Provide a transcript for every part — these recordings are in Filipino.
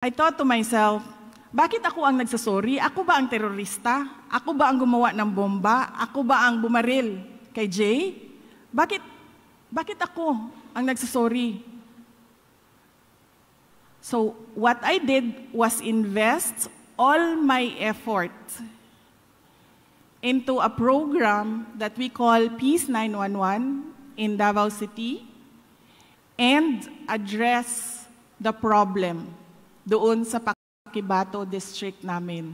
I thought to myself, bakit ako ang nagsasorry? Ako ba ang terorista? Ako ba ang gumawa ng bomba? Ako ba ang bumaril kay Jay? Bakit ako ang nagsasorry? So what I did was invest all my effort into a program that we call Peace 911 in Davao City and address the problem doon sa Paquibato District namin.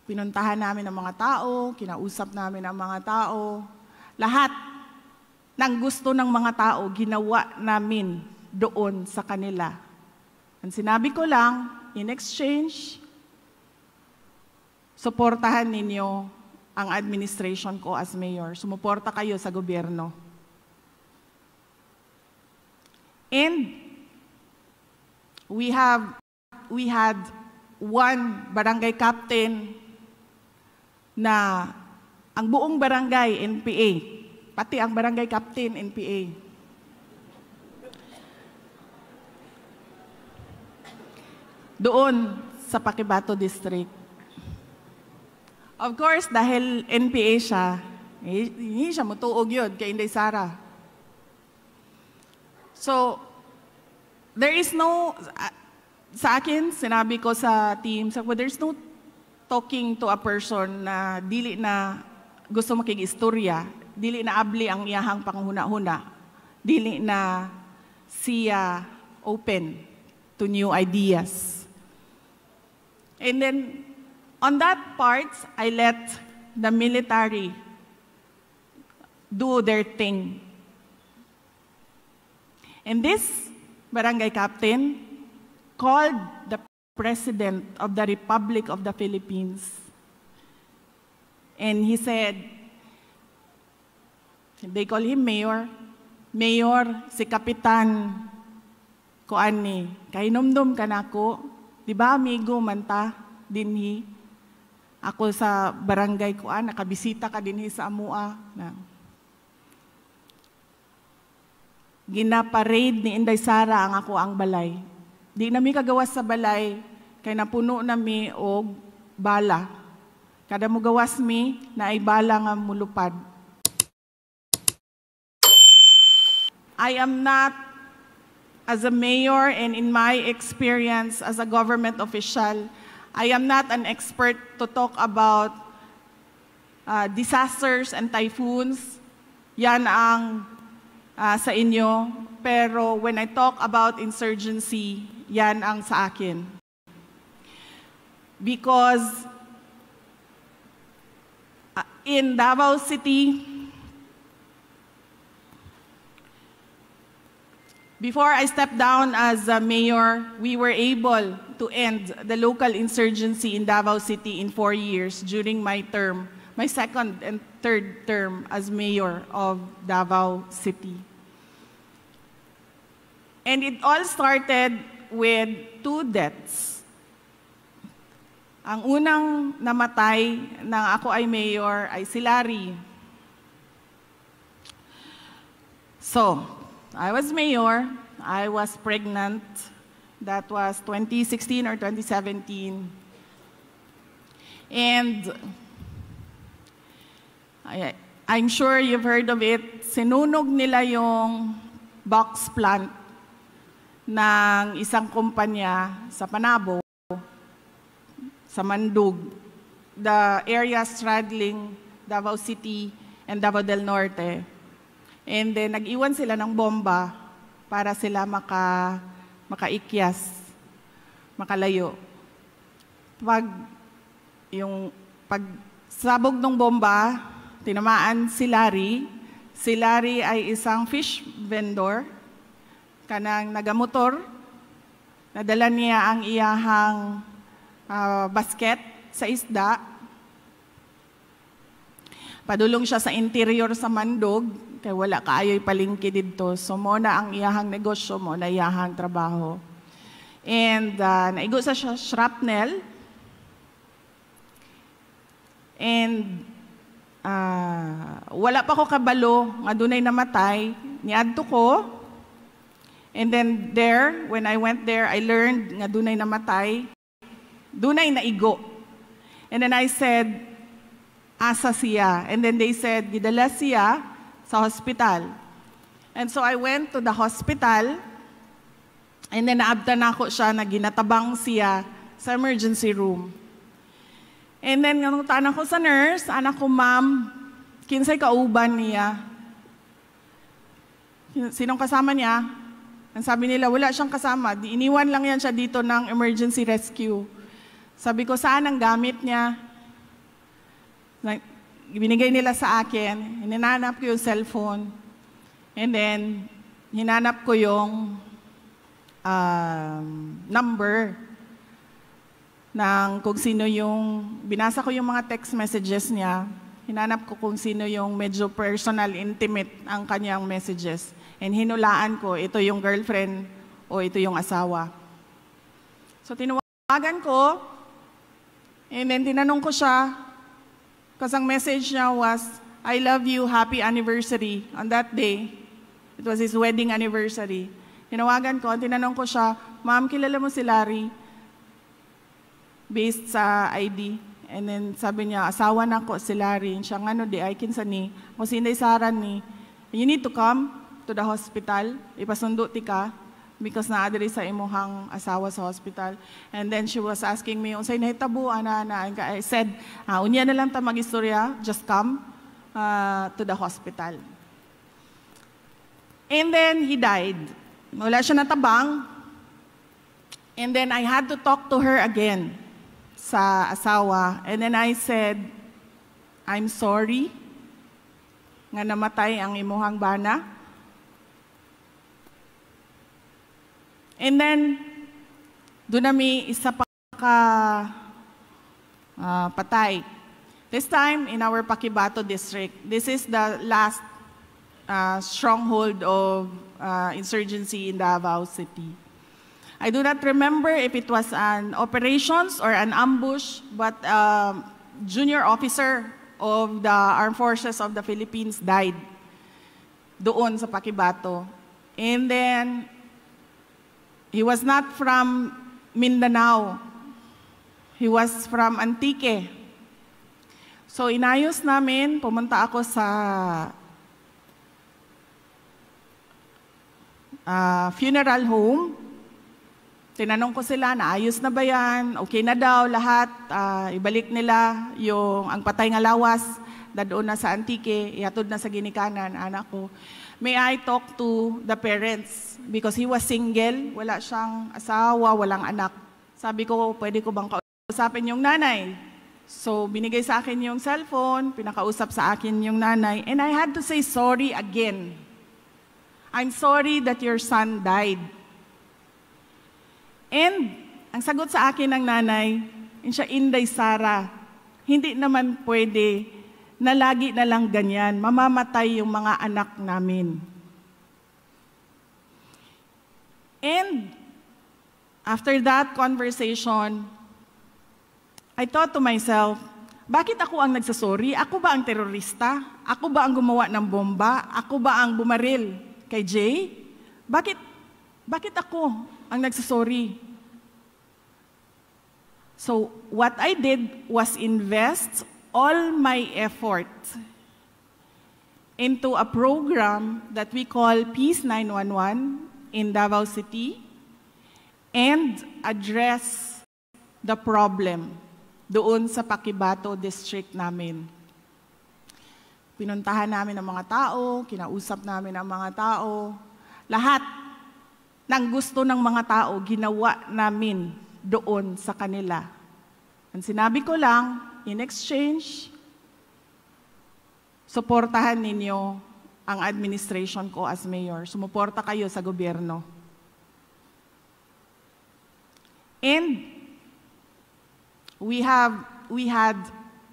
Pinuntahan namin ang mga tao, kinausap namin ang mga tao. Lahat ng gusto ng mga tao, ginawa namin doon sa kanila. Ang sinabi ko lang, in exchange, suportahan ninyo ang administration ko as mayor. Sumuporta kayo sa gobyerno. And we had one barangay captain na ang buong barangay NPA, pati ang barangay captain NPA. Doon sa Paquibato District. Of course, dahil NPA siya, hindi siya mutuog yun kay Inday Sara. So, there is no, sa akin, sinabi ko sa team, there's no talking to a person na dili na gusto makigistorya, dili na abli ang iyahang panghuna-huna, dili na siya open to new ideas. And then, on that part, I let the military do their thing. And this barangay captain called the President of the Republic of the Philippines. And he said, they call him Mayor. Mayor, si Kapitan kuan ni, kainomdom ka na ko, di ba amigo manta dinhi? Ako sa barangay kuan, nakabisita ka dinhi sa amua. Gina-parade ni Inday Sara ang ako ang balay. Di nami kagawas sa balay, kay napuno nami og bala. Kada mo gawas mi, na ay bala nga mulupad. I am not, as a mayor and in my experience as a government official, I am not an expert to talk about disasters and typhoons. Yan ang sa inyo. Pero when I talk about insurgency, yan ang sa akin. Because in Davao City, before I stepped down as a mayor, we were able to end the local insurgency in Davao City in 4 years during my term, my second and third term as mayor of Davao City. And it all started with 2 deaths. Ang unang namatay nang ako ay mayor ay si Larry. So, I was mayor, I was pregnant, that was 2016 or 2017. And I'm sure you've heard of it, sinunog nila yung box plant ng isang kumpanya sa Panabo, sa Mandug, the area straddling Davao City and Davao del Norte. And then nag-iwan sila ng bomba para sila makaikyas, makalayo. Pag sabog ng bomba, tinamaan si Larry. Si Larry ay isang fish vendor, kanang nagamotor, nadala niya ang iyahang basket sa isda. Padulong siya sa interior sa Mandog, kaya wala kaayo'y palingki dito. So mo na ang iyahang negosyo, mo na iyahang trabaho. And naigo sa shrapnel. And wala pa ko kabalo, nga dunay namatay, niadto ko. And then there, when I went there, I learned nga dunay namatay, dunay naigo. And then I said, asa siya? And then they said, gidala siya sa hospital. And so I went to the hospital, and then naabtan ako siya na ginatabang siya sa emergency room. And then nung tanan ko sa nurse, anak ko, ma'am, kinsay kauban niya? Sinong kasama niya? Ang sabi nila, wala siyang kasama. Iniwan lang yan siya dito ng emergency rescue. Sabi ko, saan ang gamit niya? Binigay nila sa akin. Hinanap ko yung cellphone. And then, hinanap ko yung number ng kung sino yung, binasa ko yung mga text messages niya. Hinanap ko kung sino yung medyo personal, intimate ang kanyang messages. And hinulaan ko, ito yung girlfriend o ito yung asawa. So, tinawagan ko, and then tinanong ko siya, kasi ang message niya was, I love you, happy anniversary. On that day, it was his wedding anniversary. Tinawagan ko, tinanong ko siya, ma'am, kilala mo si Larry? Based sa ID. And then sabi niya, asawa na ko si Larry. Siya nga no, di ay kinsa ni. Kung sinday saran ni, you need to come to the hospital. Ipasundo ti ka. Because naadiri sa imuhang asawa sa hospital. And then she was asking me, unsay nahitabo, ana. I said, unya na lang ta mag-istorya, just come to the hospital. And then he died. Wala siya natabang. And then I had to talk to her again sa asawa. And then I said, I'm sorry nga namatay ang imuhang bana. And then, doon nami isa pa patay. This time, in our Paquibato district, this is the last stronghold of insurgency in Davao City. I do not remember if it was an operations or an ambush, but junior officer of the Armed Forces of the Philippines died doon sa Paquibato. And then, he was not from Mindanao. He was from Antique. So inayos namin, pumunta ako sa funeral home. Tinanong ko sila, naayos na ba yan? Okay na daw lahat. Ibalik nila ang patay nga lawas na doon na sa Antique, ihatod na sa ginikanan, anak ko. May I talk to the parents? Because he was single, wala siyang asawa, walang anak. Sabi ko, pwede ko bang kausapin yung nanay? So, binigay sa akin yung cellphone, pinakausap sa akin yung nanay, and I had to say sorry again. I'm sorry that your son died. And, ang sagot sa akin ng nanay, siya, Inday Sara, hindi naman pwede na lagi na lang ganyan, mamamatay yung mga anak namin. And, after that conversation, I thought to myself, bakit ako ang nagsasorry? Ako ba ang terorista? Ako ba ang gumawa ng bomba? Ako ba ang bumaril kay Jay? Bakit ako ang nagsasorry? So, what I did was invest all my effort into a program that we call Peace 911 in Davao City and address the problem doon sa Paquibato district namin. Pinuntahan namin ang mga tao, kinausap namin ang mga tao. Lahat ng gusto ng mga tao, ginawa namin doon sa kanila. Ang sinabi ko lang, in exchange, suportahan ninyo ang administration ko as mayor. Sumuporta kayo sa gobyerno. And we had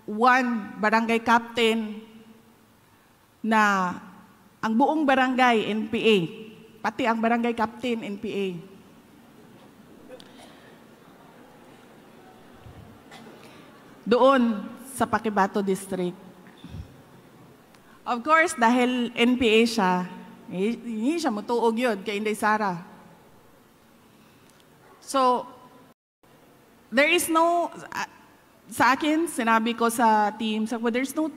one barangay captain na ang buong barangay NPA, pati ang barangay captain NPA. Doon sa Paquibato District. Of course, dahil NPA siya, hindi siya mutuog yun kay Inday Sara. So, there is no, sa akin, sinabi ko sa team, there's no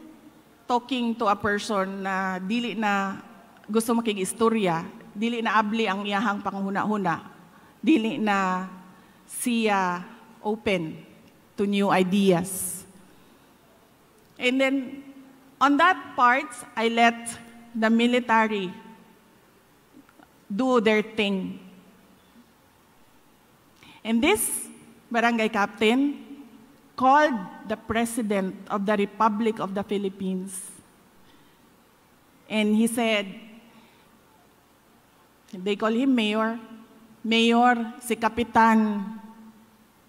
talking to a person na dili na gusto makig-istorya, dili na abli ang iyahang panghuna-huna, dili na siya open to new ideas. And then, on that part, I let the military do their thing. And this barangay captain called the President of the Republic of the Philippines. And he said, they call him Mayor. Mayor, si Kapitan,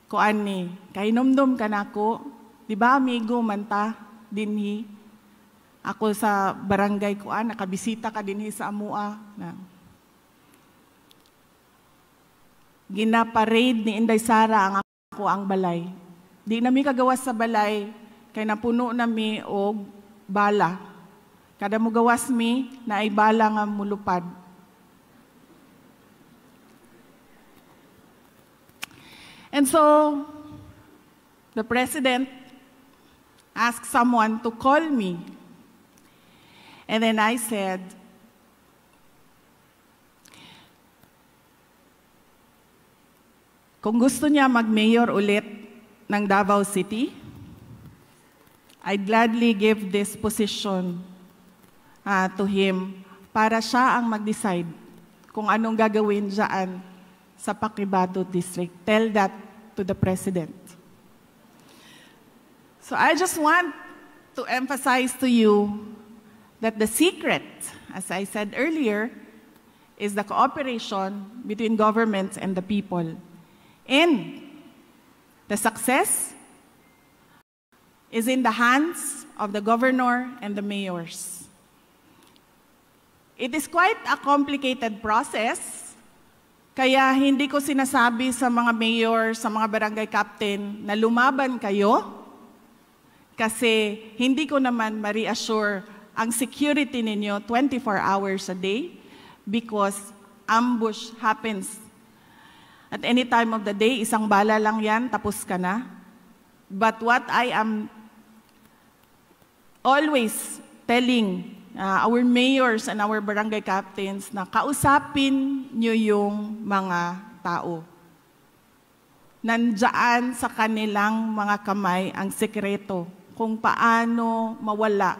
kuan ni, kahinomdom ka na ko, di ba amigo manta dinhi? Ako sa barangay kuan, nakabisita ka dinhi sa amua. Gina-parade ni Inday Sara ang ako ang balay. Di nami kagawas sa balay, kay napuno nami og bala. Kada mo gawas mi, na ay bala nga mulupad. And so, the President asked someone to call me. And then I said, kung gusto niya mag-mayor ulit ng Davao City, I'd gladly give this position to him para siya ang mag-decide kung anong gagawin dyan sa Paquibato District. Tell that to the President. So I just want to emphasize to you that the secret, as I said earlier, is the cooperation between governments and the people. And the success is in the hands of the governor and the mayors. It is quite a complicated process, kaya hindi ko sinasabi sa mga mayor, sa mga barangay captain na lumaban kayo, kasi hindi ko naman ma-reassure ang security ninyo 24 hours a day because ambush happens at any time of the day. Isang bala lang yan, tapos ka na. But what I am always telling our mayors and our barangay captains na kausapin nyo yung mga tao. Nandyan sa kanilang mga kamay ang sekreto kung paano mawala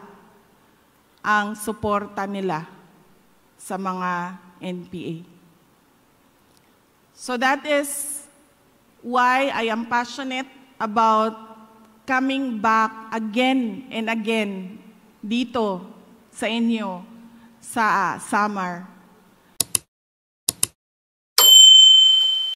ang suporta nila sa mga NPA. So that is why I am passionate about coming back again and again dito sa inyo sa Samar